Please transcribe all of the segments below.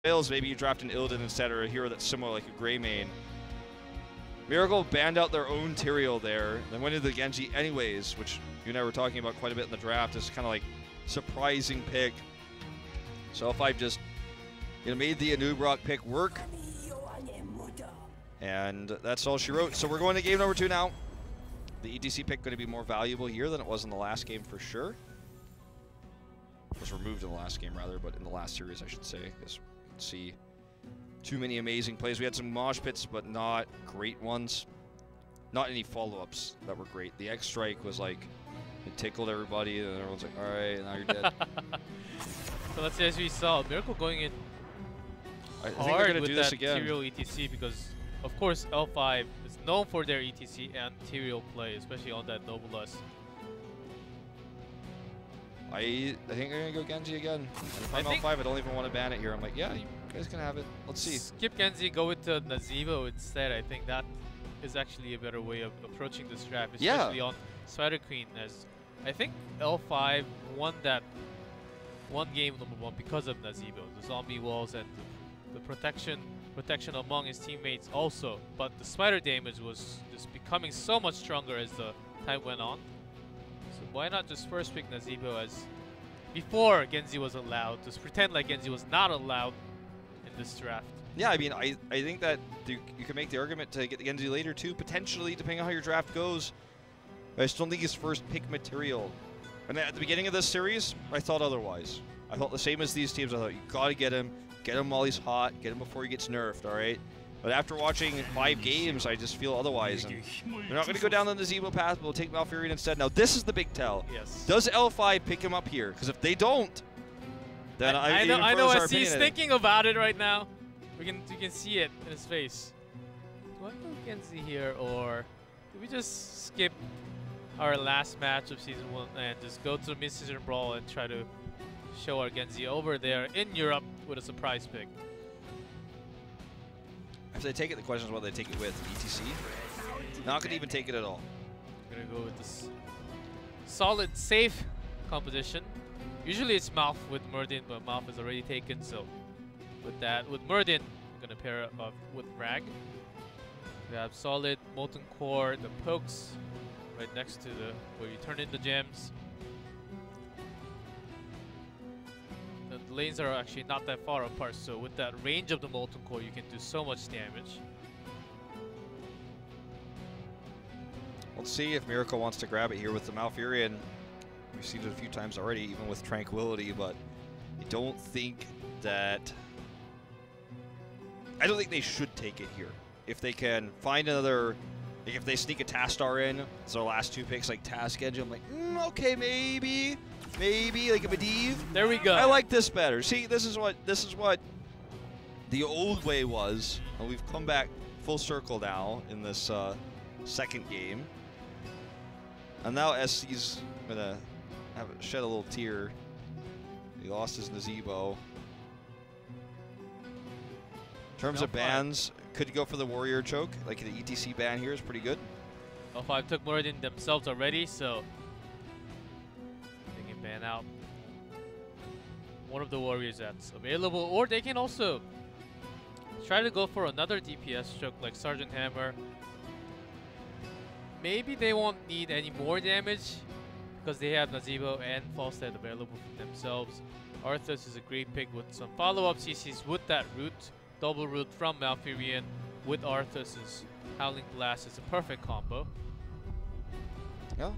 fails, maybe you draft an Illidan instead, or a hero that's similar like a Greymane. Miracle banned out their own Tyrael there, then went into the Genji anyways, which you and I were talking about quite a bit in the draft. Is kind of like surprising pick. So L5 just made the Anubrok pick work, and that's all she wrote. So we're going to game number 2 now. The ETC pick going to be more valuable here than it was in the last game for sure. It was removed in the last game rather, but in the last series I should say, because you can see too many amazing plays. We had some mosh pits, but not great ones. Not any follow-ups that were great. The X strike was like, it tickled everybody, and everyone's like, all right, now you're dead. So let's say, as we saw, Miracle going in I think they're going to do this again. Tyrael ETC, because of course L5 is known for their ETC and Tyrael play, especially on that Noblesse. I think I'm going to go Genji again. And if I'm L5, I don't even want to ban it here. I'm like, yeah, you guys can have it. Let's see. Skip Genji, go with the Nazeebo instead. I think that is actually a better way of approaching this draft, especially on Spider Queen, as I think L5 won that one game number 1 because of Nazeebo, the zombie walls and the protection among his teammates also. But the spider damage was just becoming so much stronger as the time went on. So why not just first pick Nazeebo as before Genji was allowed? Just pretend like Genji was not allowed in this draft. Yeah, I mean, I think that you can make the argument to get the Genji later too, potentially, depending on how your draft goes. I just don't think he's first pick material. And at the beginning of this series, I thought otherwise. I thought the same as these teams. I thought you gotta get him while he's hot, get him before he gets nerfed, all right? But after watching 5 games, I just feel otherwise. And they're not going to go down the Nazeebo path, but we'll take Malfurion instead. Now, this is the big tell. Yes. Does L5 pick him up here? Because if they don't, then I know as he's thinking about it right now. You can see it in his face. Do I go Genji here, or do we just skip our last match of Season 1 and just go to the mid-season brawl and try to show our Genji over there in Europe with a surprise pick? If they take it, the question is whether they take it with ETC. Not going to even take it at all. Gonna go with this solid, safe composition. Usually it's Malf with Murden, but Malf is already taken, so with Murden, I'm gonna pair it up with Rag. We have solid Molten Core, the pokes right next to where you turn in the gems. The lanes are actually not that far apart, so with that range of the Molten Core, you can do so much damage. Let's see if Miracle wants to grab it here with the Malfurion. We've seen it a few times already, even with Tranquility, but I don't think they should take it here. If they can find another, like if they sneak a Tastar in, it's their last 2 picks, like Task Engine, I'm like, okay, maybe like a Medivh. There we go. I like this better. See, this is what the old way was, and we've come back full circle now in this second game. And now SC's gonna shed a little tear. He lost his Nazeebo. In terms of bans, could you go for the Warrior Choke? Like the ETC ban here is pretty good. L5 took more than themselves already, so they can ban out one of the Warriors that's available, or they can also try to go for another DPS choke like Sergeant Hammer. Maybe they won't need any more damage because they have Nazeebo and Falstad available for themselves. Arthas is a great pick with some follow-up CCs with that root. Double root from Malfurion with Arthas's Howling Blast is a perfect combo. Yeah.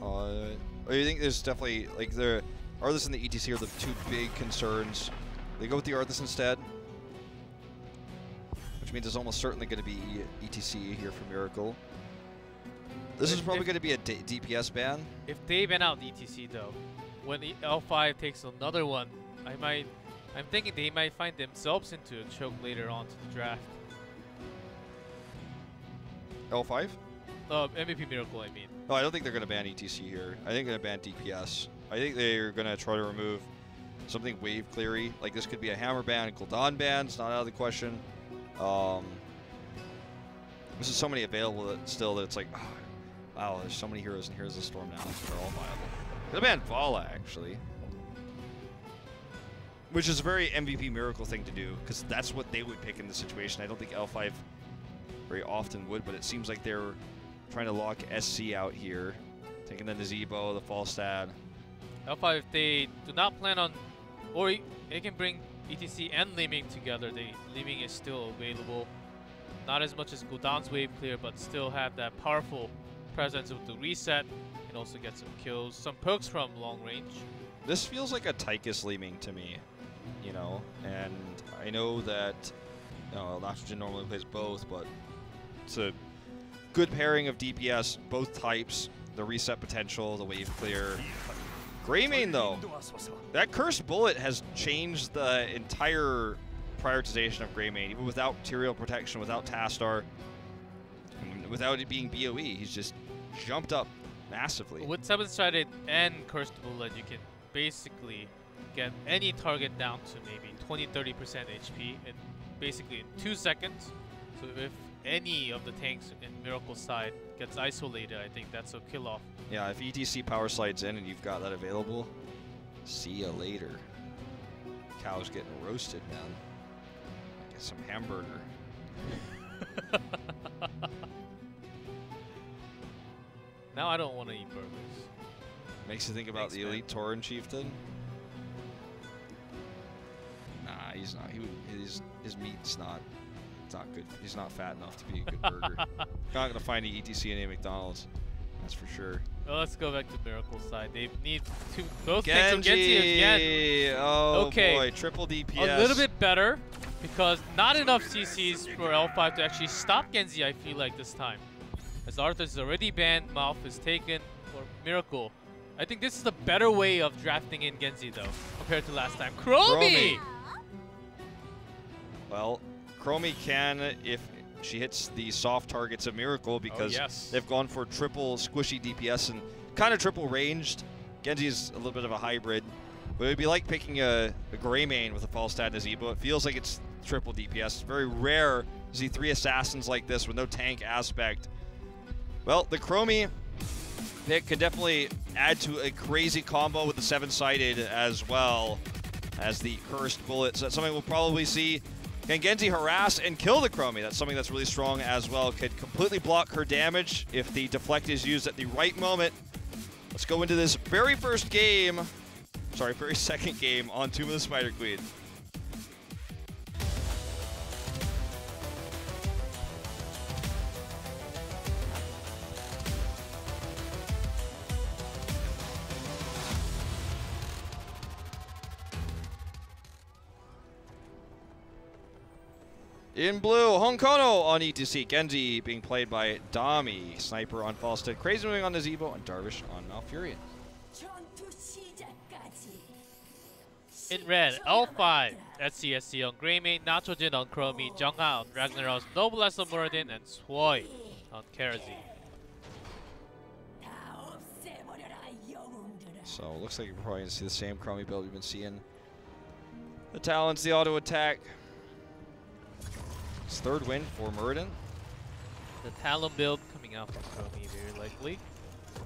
You think there's definitely, like, the Arthas and the ETC are the 2 big concerns. They go with the Arthas instead, which means there's almost certainly going to be ETC here for Miracle. This is probably going to be a DPS ban. If they ban out the ETC though, when the L5 takes another one, I'm thinking they might find themselves into a choke later on to the draft. L5? MVP Miracle, I mean. No, I don't think they're going to ban ETC here. I think they're going to ban DPS. I think they're going to try to remove something wave cleary. Like this could be a Hammer ban, Gul'dan ban. It's not out of the question. This is so many available that still that it's like, oh, wow, there's so many heroes in Heroes of the Storm now. They're all viable. Could have banned Vala, actually. which is a very MVP Miracle thing to do, because that's what they would pick in this situation. I don't think L5 very often would, but it seems like they're trying to lock SC out here. Taking the Nazebo, the Falstad. L5, if they do not plan on, or they can bring ETC and Liming together. Liming is still available. Not as much as Gul'dan's wave clear, but still have that powerful presence with the reset. And also get some kills, some perks from long range. This feels like a Tychus Liming to me, you know, and I know that Nitrogen normally plays both, but it's a good pairing of DPS, both types, the reset potential, the wave clear. Greymane though, that cursed bullet has changed the entire prioritization of Greymane, even without material protection, without Tastar, and without it being BOE, he's just jumped up massively. With 7-sided and cursed bullet, you can basically get any target down to maybe 20-30% HP in basically in 2 seconds. So if any of the tanks in Miracle side gets isolated, I think that's a kill off. Yeah, if ETC power slides in and you've got that available, see ya later. Cow's getting roasted, man. Get some hamburger. Now I don't want to eat burgers. Makes you think about the Elite Tauren Chieftain. Nah, he's not. His meat's not. It's not good. He's not fat enough to be a good burger. Not gonna find the ETC in a McDonald's. That's for sure. Well, let's go back to Miracle side. They need to both Genji. again. Oh okay. Boy, triple DPS. A little bit better because not enough CCs for L5 to actually stop Genji. I feel like this time, as Arthas is already banned, Mouth is taken for Miracle. I think this is a better way of drafting in Genji though compared to last time. Chromie. Well, Chromie can if she hits the soft targets of Miracle because they've gone for triple squishy DPS and kind of triple ranged. Genji is a little bit of a hybrid, but it would be like picking a Greymane with a Falstad Nazebo. It feels like it's triple DPS. It's very rare to see 3 assassins like this with no tank aspect. Well, the Chromie pick could definitely add to a crazy combo with the 7-sided as well as the cursed bullet. So that's something we'll probably see. Can Genji harass and kill the Chromie? That's something that's really strong as well. Could completely block her damage if the deflect is used at the right moment. Let's go into this very second game on Tomb of the Spider Queen. In blue, Honkono on ETC. Genji being played by Dami. Sniper on Falstad. Crazy moving on Nazebo. And Darvish on Malfurion. In red, L5, SCSC on Greymane, Nitrogen on Chromie, Jungha on Ragnaros, Noblesse on Muradin, and Swoi on Karazi. So it looks like you're probably going to see the same Chromie build we've been seeing. The Talons, the auto attack. It's 3rd win for Muradin. The Talon build coming out from Chromie, very likely.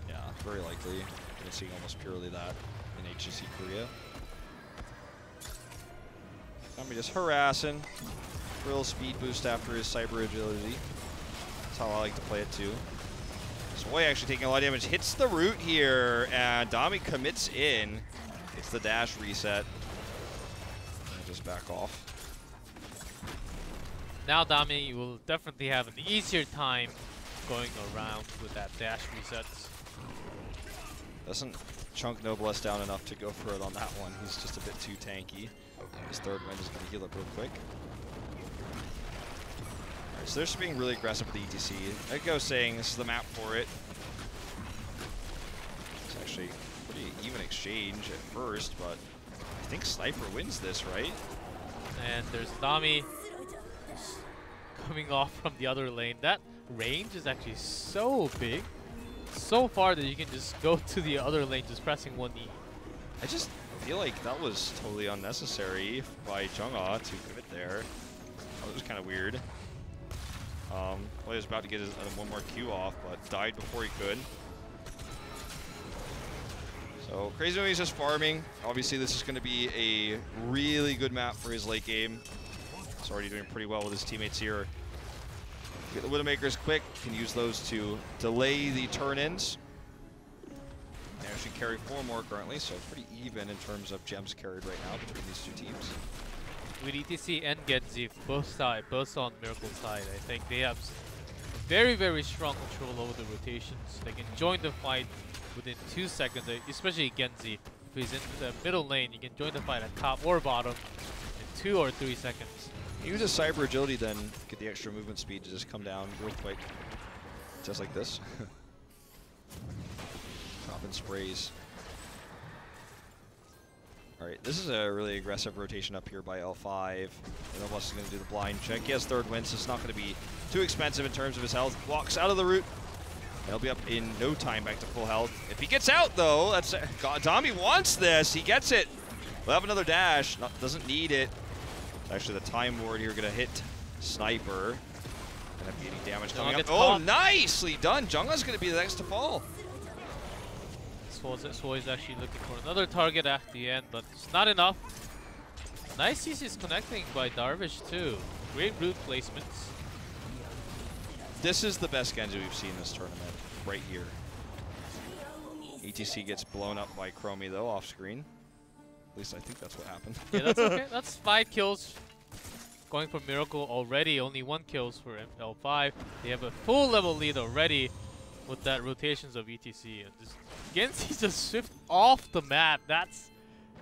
Yeah, very likely. We're seeing almost purely that in HGC Korea. Dami just harassing. Real speed boost after his cyber agility. That's how I like to play it too. Swoi actually taking a lot of damage. Hits the root here, and Dami commits in. It's the dash reset. And just back off. Now Dami, you will definitely have an easier time going around with that dash resets. Doesn't chunk Noblesse down enough to go for it on that one. He's just a bit too tanky. His 3rd win is going to heal up real quick. Alright, so they're just being really aggressive with the ETC. I'd go saying this is the map for it. It's actually a pretty even exchange at first, but I think Sniper wins this, right? And there's Dami coming off from the other lane. That range is actually so big, so far that you can just go to the other lane just pressing 1E. I just feel like that was totally unnecessary by Jungha to pivot there. That was kind of weird. Well, he was about to get his, one more Q off, but died before he could. So Crazy Nomi's just farming. Obviously, this is going to be a really good map for his late game. He's already doing pretty well with his teammates here. Get the Widowmakers quick. Can use those to delay the turn-ins. They actually carry 4 more currently, so pretty even in terms of gems carried right now between these two teams. With ETC and Genji, both on Miracle side, I think they have very, very strong control over the rotations. They can join the fight within 2 seconds, especially Genji. If he's in the middle lane, you can join the fight at top or bottom in 2 or 3 seconds. Use a cyber agility, then get the extra movement speed to just come down real quick, just like this. Popping sprays. All right, this is a really aggressive rotation up here by L5. Novus is going to do the blind check. He has third win, so it's not going to be too expensive in terms of his health. Walks out of the route. He'll be up in no time back to full health. If he gets out, though, that's God, Dami wants this. He gets it. We'll have another dash. Doesn't need it. Actually, the time ward here going to hit Sniper. Gonna be any damage coming up. Oh, nicely done. Jungla's going to be the next to fall. Swoi is actually looking for another target at the end, but it's not enough. Nice CC's connecting by Darvish too. Great root placements. This is the best Genji we've seen this tournament, right here. ETC gets blown up by Chromie though, off screen. At least I think that's what happened. Yeah, that's okay. That's 5 kills. Going for Miracle already, only 1 kills for L5. They have a full level lead already with that rotations of ETC. And just Genji just swift off the map. That's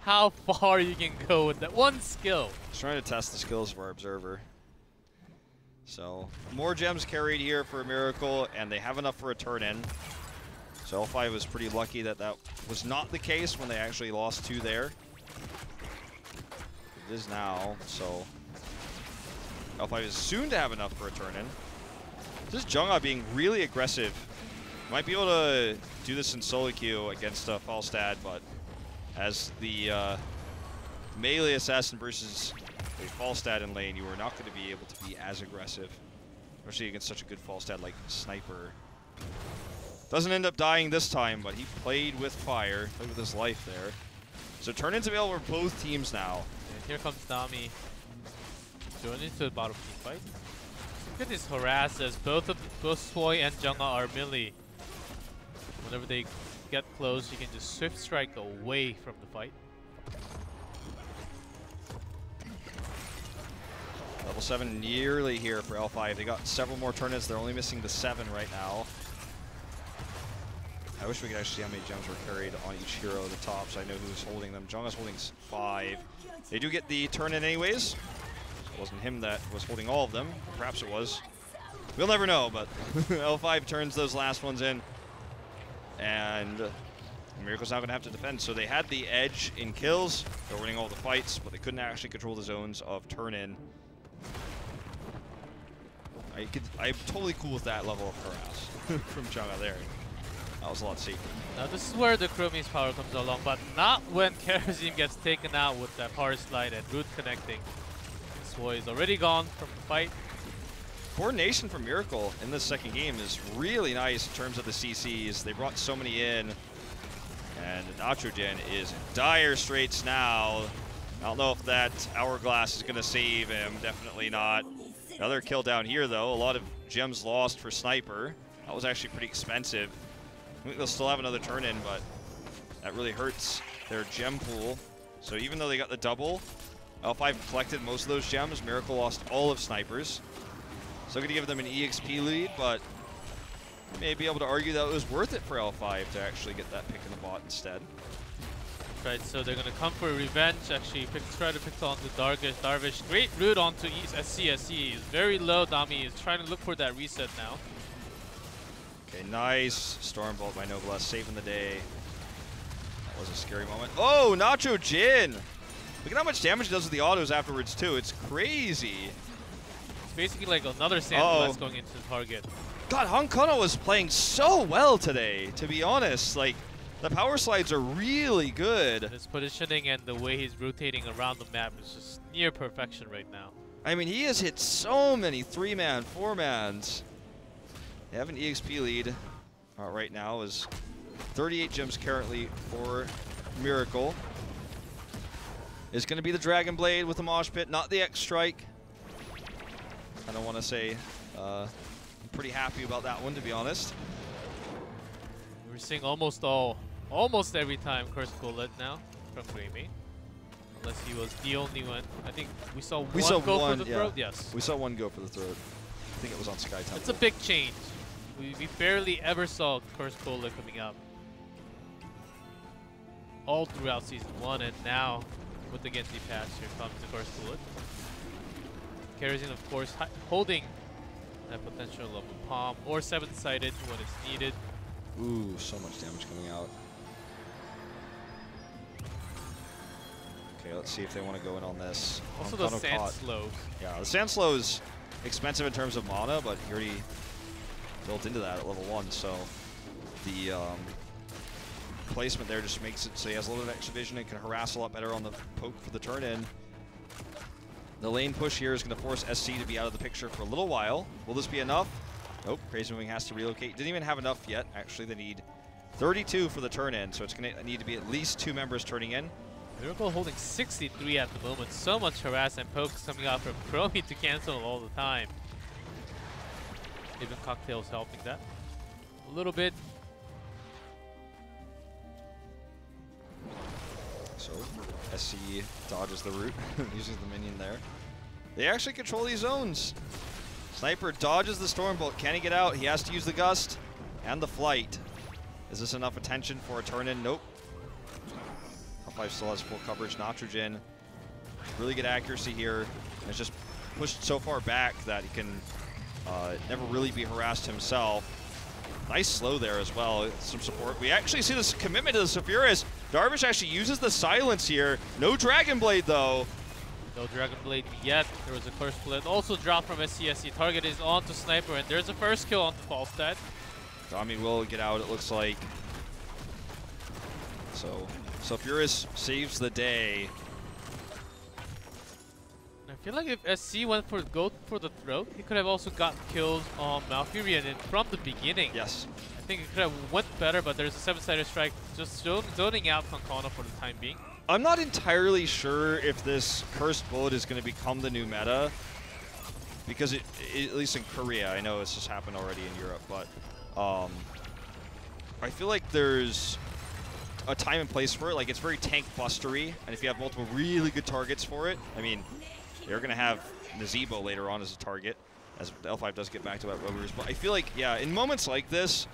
how far you can go with that one skill. Just trying to test the skills of our observer. So more gems carried here for a Miracle, and they have enough for a turn in. So L5 was pretty lucky that that was not the case when they actually lost 2 there. It is now, so L5 is soon to have enough for a turn in. This is Jungha being really aggressive. Might be able to do this in solo queue against Falstad, but as the melee assassin versus a Falstad in lane, you are not going to be able to be as aggressive, especially against such a good Falstad like Sniper. Doesn't end up dying this time, but he played with fire, played with his life there. So turn-ins available for both teams now. And here comes Dami joining into the bottom team fight. Look at this harass as both Swoi and Jungha are melee. Whenever they get close, you can just swift strike away from the fight. Level 7 nearly here for L5. They got several more turn-ins. They're only missing the 7 right now. I wish we could actually see how many gems were carried on each hero at the top, so I know who's holding them. Jungha's holding 5. They do get the turn-in anyways. It wasn't him that was holding all of them. Perhaps it was. We'll never know, but L5 turns those last ones in. And Miracle's not going to have to defend. So they had the edge in kills. They're winning all the fights, but they couldn't actually control the zones of turn-in. I'm totally cool with that level of harass from Jungha there. That was a lot safer. Now this is where the Chromie's power comes along, but not when Kerosene gets taken out with that power slide and root connecting. Swoi is already gone from the fight. Coordination from Miracle in this second game is really nice in terms of the CCs. They brought so many in. And Nachogen is in dire straits now. I don't know if that Hourglass is going to save him. Definitely not. Another kill down here, though. A lot of gems lost for Sniper. That was actually pretty expensive. I think they'll still have another turn-in, but that really hurts their gem pool. So even though they got the double, L5 collected most of those gems. Miracle lost all of Sniper's. Still going to give them an EXP lead, but you may be able to argue that it was worth it for L5 to actually get that pick in the bot instead. Right, so they're going to come for revenge. Actually, try to pick on the Darvish. Great root onto SC. SC is very low. Dami is trying to look for that reset now. Okay, nice Stormbolt by Noblesse, saving the day. That was a scary moment. Oh, Nacho Jin! Look at how much damage he does with the autos afterwards, too. It's crazy. It's basically like another Sandblast going into the target. God, Hong Kono was playing so well today, to be honest. Like, the power slides are really good. His positioning and the way he's rotating around the map is just near perfection right now. I mean, he has hit so many 3-man, 4-mans. They have an EXP lead right now as 38 gems currently for Miracle. It's going to be the Dragon Blade with the Mosh Pit, not the X Strike. I don't want to say I'm pretty happy about that one, to be honest. We're seeing almost every time Curse Bullet now from Creamy. Unless he was the only one. I think we saw one go for the throat. Yes. We saw one go for the throat. I think it was on Sky Temple. It's a big change. We barely ever saw Curse Bullet coming up. All throughout Season 1, and now with the Genji patch, here comes the Curse Bullet. Kerosene, of course, holding that potential of a palm or 7-sided when it's needed. Ooh, so much damage coming out. Okay, let's see if they want to go in on this. Also the Sand Slow. Yeah, the Sand Slow is expensive in terms of mana, but he already built into that at level 1, so the placement there just makes it so he has a little bit of extra vision and can harass a lot better on the poke for the turn-in. The lane push here is going to force SC to be out of the picture for a little while. Will this be enough? Nope, Crazy Moving has to relocate. Didn't even have enough yet. Actually, they need 32 for the turn-in, so it's going to need to be at least 2 members turning in. Miracle holding 63 at the moment. So much harass and pokes coming out from Chromie to cancel all the time. Even Cocktail's helping that a little bit. So SC dodges the root, uses the minion there. They actually control these zones. Sniper dodges the Stormbolt. Can he get out? He has to use the Gust and the Flight. Is this enough attention for a turn-in? Nope. Half-Life still has full coverage. Nitrogen, really good accuracy here. And it's just pushed so far back that he can never really be harassed himself. Nice slow there as well. Some support. We actually see this commitment to the Sephiroth. Darvish actually uses the silence here. No Dragon Blade though. No Dragon Blade yet. There was a Curse Bullet also dropped from SCSC. Target is on to Sniper, and there's a first kill on Falstad. Dami will get out, it looks like. So Sephiroth saves the day. I feel like if SC went for the throat, he could have also got kills on Malfurion from the beginning. Yes. I think it could have went better, but there's a 7-sided strike just zoning out Konkona for the time being. I'm not entirely sure if this Cursed Bullet is going to become the new meta, because at least in Korea, I know it's just happened already in Europe, but I feel like there's a time and place for it. Like, it's very tank bustery, and if you have multiple really good targets for it, I mean, you're going to have Nazebo later on as a target, as L5 does get back to that Rovers. But I feel like, yeah, in moments like this,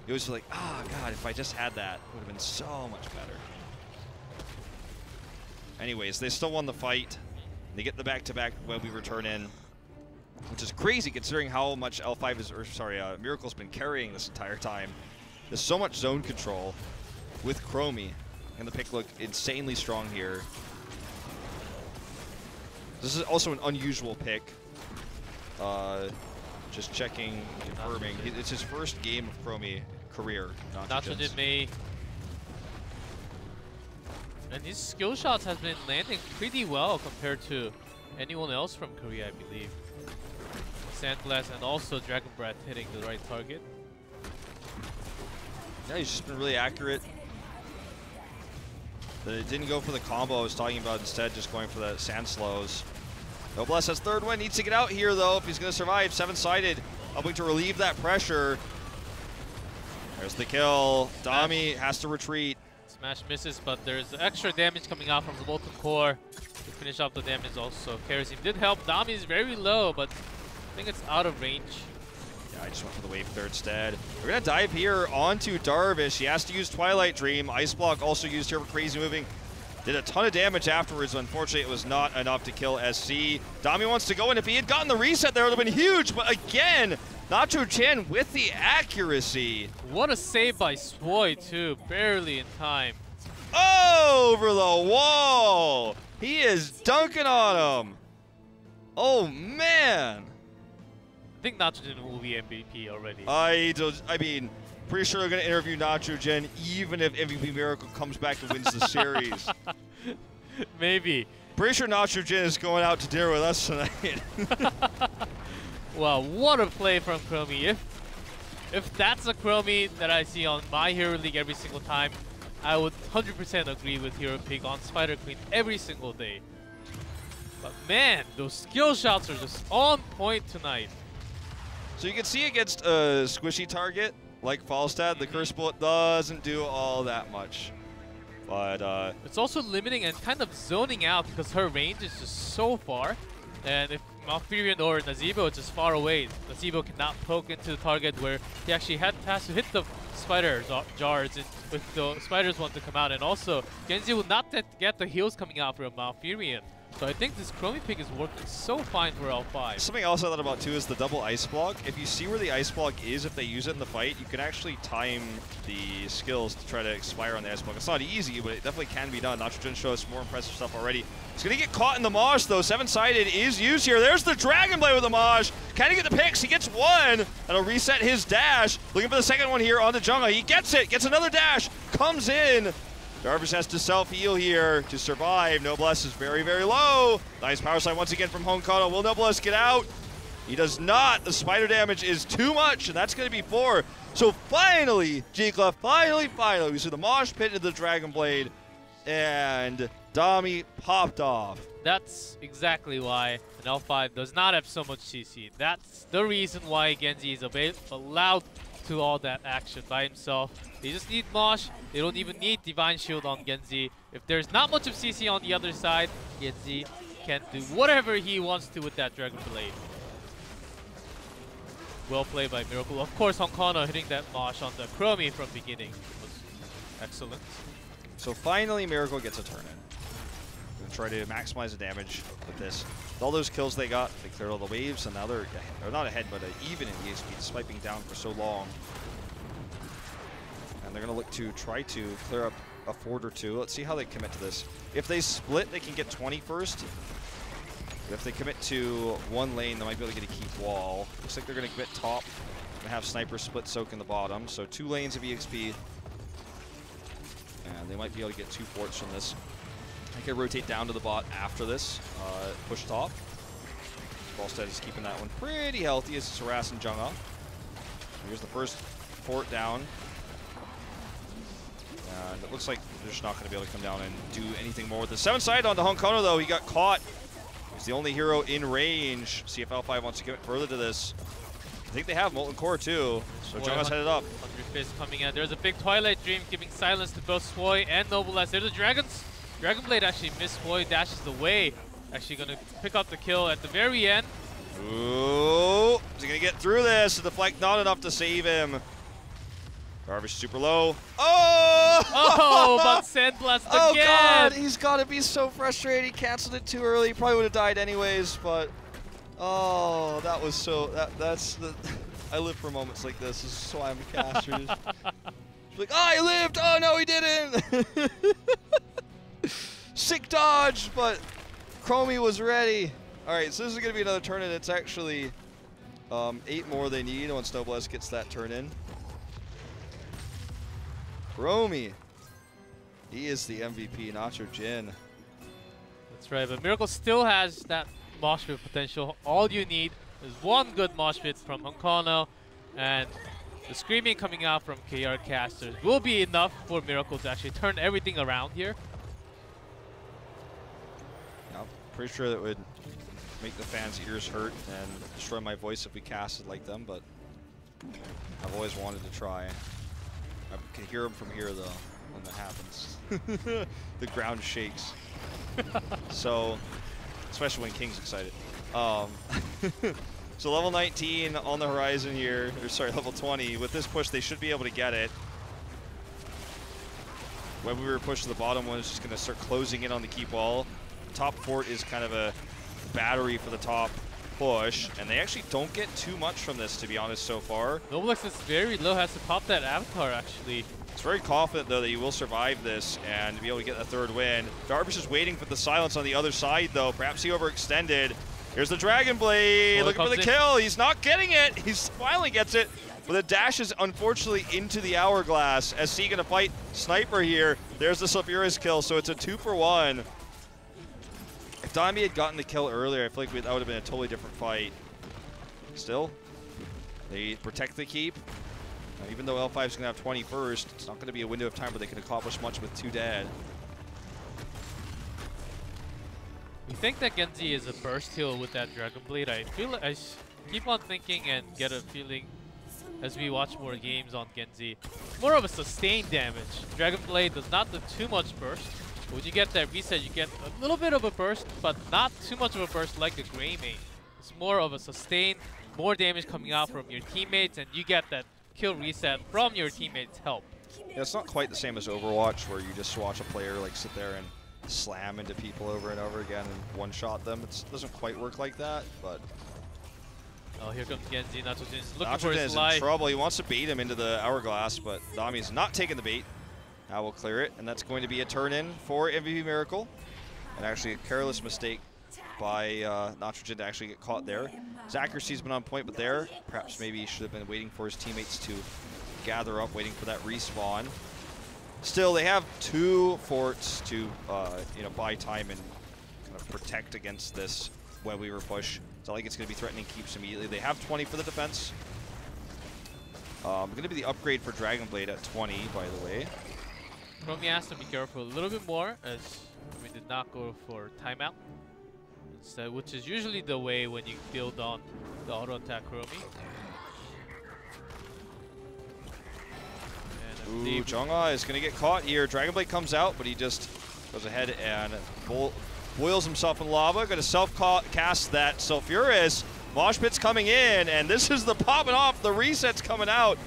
it was like, oh god, if I just had that, it would have been so much better. Anyways, they still won the fight. They get the back-to-back when we return in, which is crazy considering how much L5 is, or sorry, Miracle's been carrying this entire time. There's so much zone control with Chromie, and the pick look insanely strong here. This is also an unusual pick. Just checking, confirming. It's his first game of Chromie career. Nitrogen may. And his skill shots has been landing pretty well compared to anyone else from Korea, I believe. Sandglass and also Dragon Breath hitting the right target. Yeah, he's just been really accurate. It didn't go for the combo I was talking about, instead just going for the Sand Slows. Noblesse has third win, needs to get out here though if he's going to survive. 7-sided, helping to relieve that pressure. There's the kill. Dami has to retreat. Smash misses, but there's extra damage coming out from the Molten Core to finish off the damage also. Kerosene did help. Dami is very low, but I think it's out of range. Yeah, I just went for the wave there instead. We're going to dive here onto Darvish. He has to use Twilight Dream. Ice Block also used here for Crazy Moving. Did a ton of damage afterwards. Unfortunately, it was not enough to kill SC. Dami wants to go in. If he had gotten the reset there, it would have been huge. But again, Nacho Chen with the accuracy. What a save by Swoy, too. Barely in time. Over the wall. He is dunking on him. Oh, man. I think Nacho Chen will be MVP already. I mean, pretty sure they're going to interview Nacho Chen even if MVP Miracle comes back and wins the series. Maybe. Pretty sure Nacho Chen is going out to dinner with us tonight. Wow, what a play from Chromie. if that's a Chromie that I see on my Hero League every single time, I would 100% agree with Hero Pick on Spider Queen every single day. But man, those skill shots are just on point tonight. So you can see against a squishy target like Falstad, the Curse Bullet doesn't do all that much. But it's also limiting and kind of zoning out because her range is just so far. And if Malfurion or Nazeebo is just far away, Nazeebo cannot poke into the target where he actually has to hit the spider jars if the spiders want to come out. And also, Genji will not get the heals coming out from Malfurion. So I think this Chromie pick is working so fine for L5. Something else I thought about too is the double ice block. If you see where the ice block is, if they use it in the fight, you can actually time the skills to try to expire on the ice block. It's not easy, but it definitely can be done. Nitrogen shows some more impressive stuff already. He's going to get caught in the Mosh though. Seven-sided is used here. There's the Dragon Blade with the Mosh. Can he get the picks? He gets one. That'll reset his dash. Looking for the second one here on the Jungle. He gets it. Gets another dash. Comes in. Darvish has to self-heal here to survive. Noblesse is very, very low. Nice power slide once again from Honkano. Will Noblesse get out? He does not. The spider damage is too much, and that's going to be 4. So finally, Jikla, finally, we see the Mosh pit into the Dragon Blade, and Dami popped off. That's exactly why an L5 does not have so much CC. That's the reason why Genji is allowed to all that action by himself. They just need Mosh. They don't even need Divine Shield on Genji. If there's not much of CC on the other side, Genji can do whatever he wants to with that Dragon Blade. Well played by Miracle. Of course, Honkano hitting that Mosh on the Chromie from beginning was excellent. So finally, Miracle gets a turn in. Gonna try to maximize the damage with this. With all those kills they got, they cleared all the waves, and now they're not ahead, but even in the EXP, swiping down for so long. And they're gonna look to try to clear up a fort or two. Let's see how they commit to this. If they split, they can get 20 first. But if they commit to one lane, they might be able to get a keep wall. Looks like they're gonna commit top and have Sniper split soak in the bottom. So 2 lanes of EXP. And they might be able to get 2 forts from this. I can rotate down to the bot after this, push top. Falstad is keeping that one pretty healthy as it's harassing Jungha. Here's the first fort down. And it looks like they're just not going to be able to come down and do anything more with the 7-side onto Honkano though. He got caught. He's the only hero in range. See if L5 wants to get further to this. I think they have Molten Core too, so Jungha's headed up. 100 Fist coming in. There's a big Twilight Dream giving silence to both Swoy and Noblesse. There's the Dragons. Dragon Blade actually missed Swoy, dashes away. Actually going to pick up the kill at the very end. Ooh, is he going to get through this? The deflect not enough to save him. Darvish super low. Oh! Oh, but Sandblast again! Oh god, he's got to be so frustrated. He canceled it too early. Probably would have died anyways, but oh, that was so. That's the. I live for moments like this. This is why I'm a caster. Like, oh, he lived. Oh no, he didn't. Sick dodge, but Chromie was ready. All right, so this is going to be another turn in. It's actually 8 more they need once Noblesse gets that turn in. Chromie, he is the MVP, not your Jin. That's right, but Miracle still has that mosh pit potential. All you need is one good mosh pit from Honkano, and the screaming coming out from KR casters will be enough for Miracle to actually turn everything around here. Yeah, I'm pretty sure that would make the fans' ears hurt and destroy my voice if we casted like them, but I've always wanted to try. I can hear them from here though when that happens. The ground shakes. So, especially when King's excited. So level 19 on the horizon here, or sorry, level 20. With this push, they should be able to get it. When we were pushed to the bottom one, is just going to start closing in on the keep wall. Top fort is kind of a battery for the top push, and they actually don't get too much from this, to be honest, so far. Noblesse is very low, has to pop that avatar, actually. It's very confident, though, that he will survive this and be able to get the 3rd win. Darvish is waiting for the silence on the other side, though. Perhaps he overextended. Here's the Dragon Blade, looking for the kill. He's not getting it. He finally gets it, but the dash is unfortunately into the hourglass. SC gonna fight Sniper here. There's the Sulfuras kill, so it's a 2-for-1. If Dami had gotten the kill earlier, I feel like that would have been a totally different fight. Still, they protect the keep. Even though L5 is going to have 20 first, it's not going to be a window of time where they can accomplish much with 2 dead. We think that Genji is a burst heal with that Dragon Blade. I feel like I keep on thinking and get a feeling as we watch more games on Genji, more of a sustained damage. Dragon Blade does not do too much burst. When you get that reset, you get a little bit of a burst, but not too much of a burst like the Grey main. It's more of a sustained, more damage coming out from your teammates, and you get that kill reset from your teammates' help. Yeah, it's not quite the same as Overwatch, where you just watch a player like sit there and slam into people over and over again and one-shot them. It doesn't quite work like that, but... Oh, here comes Genji. Nachojin is looking Nachojin for his is life. in trouble. He wants to bait him into the hourglass, but Dami's not taking the bait. Now we'll clear it, and that's going to be a turn-in for MVP Miracle. And actually a careless mistake by Nachojin to actually get caught there. His accuracy's been on point, but there, perhaps maybe he should have been waiting for his teammates to gather up, waiting for that respawn. Still, they have 2 forts to you know, buy time and kind of protect against this web weaver push. It's not like it's going to be threatening keeps immediately. They have 20 for the defense. Going to be the upgrade for Dragon Blade at 20, by the way. Chromie has to be careful a little bit more, as we did not go for timeout instead, which is usually the way when you build on the auto attack Chromie. Ooh, Jungha is going to get caught here. Dragon Blade comes out, but he just goes ahead and boils himself in lava. Going to self-cast that Sulfuris. Mosh Pit's coming in, and this is the popping off. The reset's coming out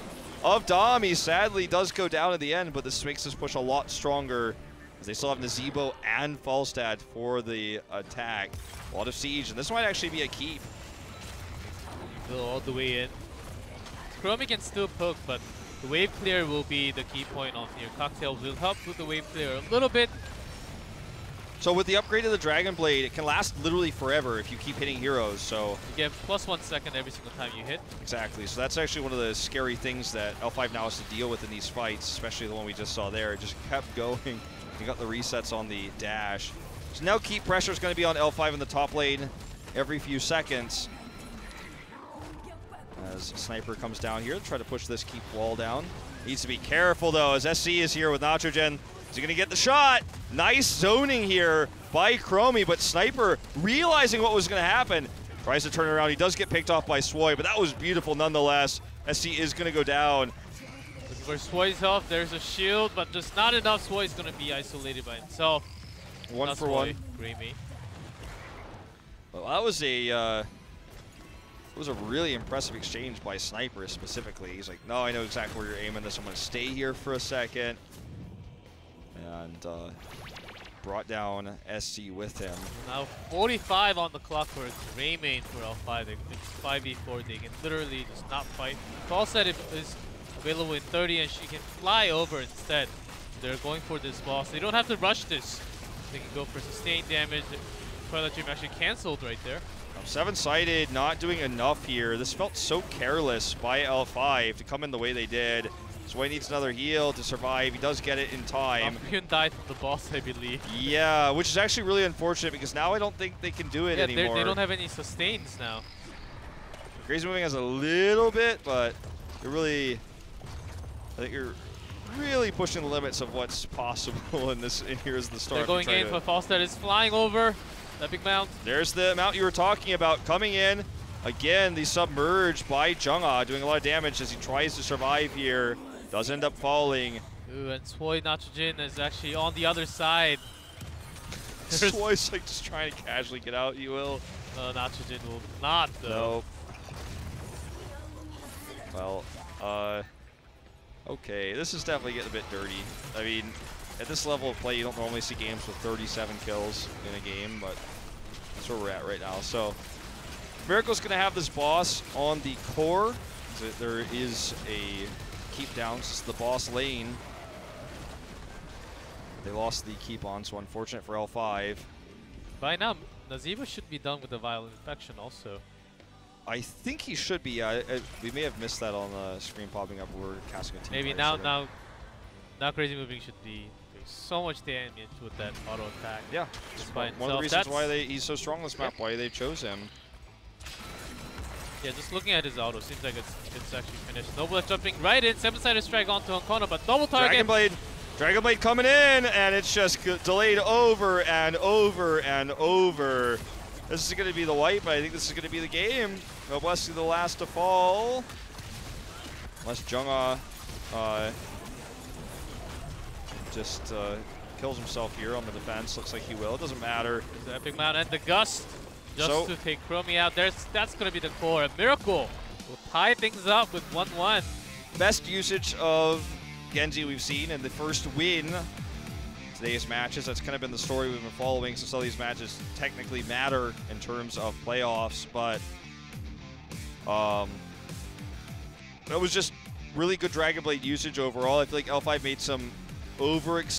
of Dom. He sadly does go down at the end, but this makes this push a lot stronger, as they still have Nazeebo and Falstad for the attack. A lot of siege, and this might actually be a keep. Go all the way in. Chromie can still poke, but the wave clear will be the key point on here. Cocktail will help with the wave clear a little bit. So with the upgrade of the Dragon Blade, it can last literally forever if you keep hitting heroes, so... You get +1 second every single time you hit. Exactly, so that's actually one of the scary things that L5 now has to deal with in these fights, especially the one we just saw there. It just kept going. You got the resets on the dash. So now keep pressure is going to be on L5 in the top lane every few seconds. As Sniper comes down here to try to push this keep wall down. Needs to be careful though, as SC is here with Nachojin. Is he going to get the shot? Nice zoning here by Chromie, but Sniper, realizing what was going to happen, tries to turn around. He does get picked off by Swoy, but that was beautiful nonetheless. SC is going to go down. Looking for Swoy's help. There's a shield, but just not enough. Swoy's going to be isolated by himself. One for one. Great mate. Well, that was a... It was a really impressive exchange by Sniper specifically. He's like, no, I know exactly where you're aiming this. I'm going to stay here for a second. And brought down SC with him. Now 45 on the clock for Grey main for L5. It's 5v4. They can literally just not fight. Falstad is available in 30 and she can fly over instead. They're going for this boss. They don't have to rush this. They can go for sustained damage. Twilight Dream actually cancelled right there. Seven-sided, not doing enough here. This felt so careless by L5 to come in the way they did. Swoy needs another heal to survive. He does get it in time. Hyun died from the boss, I believe. Yeah, which is actually really unfortunate because now I don't think they can do it anymore. They don't have any sustains now. Crazy moving has a little bit, but you're really, I think you're really pushing the limits of what's possible in this. And here's the start. They're going in, but Falstad is flying over. That big mount. There's the mount you were talking about coming in. Again, the submerge by Jungha doing a lot of damage as he tries to survive here. Does end up falling. Ooh, and Swoy Nachojin is actually on the other side. Swoy's like just trying to casually get out, you will. Nachojin will not, though. Nope. Well, okay, this is definitely getting a bit dirty. I mean, at this level of play, you don't normally see games with 37 kills in a game, but that's where we're at right now. So, Miracle's going to have this boss on the core. So there is a keep down. This is the boss lane. They lost the keep on, so unfortunate for L5. By now, Nazeebo should be done with the violent infection also. I think he should be. We may have missed that on the screen popping up where we're casting a team. Maybe now Crazy Moving should be doing so much damage with that auto attack. Yeah, one of the reasons why he's so strong on this map, why they chose him. Yeah, just looking at his auto, seems like it's actually finished. Noble jumping right in, 7-sided strike onto Honkono, but double target. Dragon Blade coming in, and it's just delayed over and over and over. This is going to be the wipe. I think this is going to be the game. Noblesse the last to fall. Unless Jung-Ah just kills himself here on the defense. Looks like he will. It doesn't matter. There's the Epic Mount and the Gust just to take Chromie out. That's going to be the core. A Miracle will tie things up with 1-1. Best usage of Genji we've seen, and the first win today's matches. That's kind of been the story we've been following, so some of these matches technically matter in terms of playoffs, but it was just really good Dragon Blade usage overall. I feel like L5 made some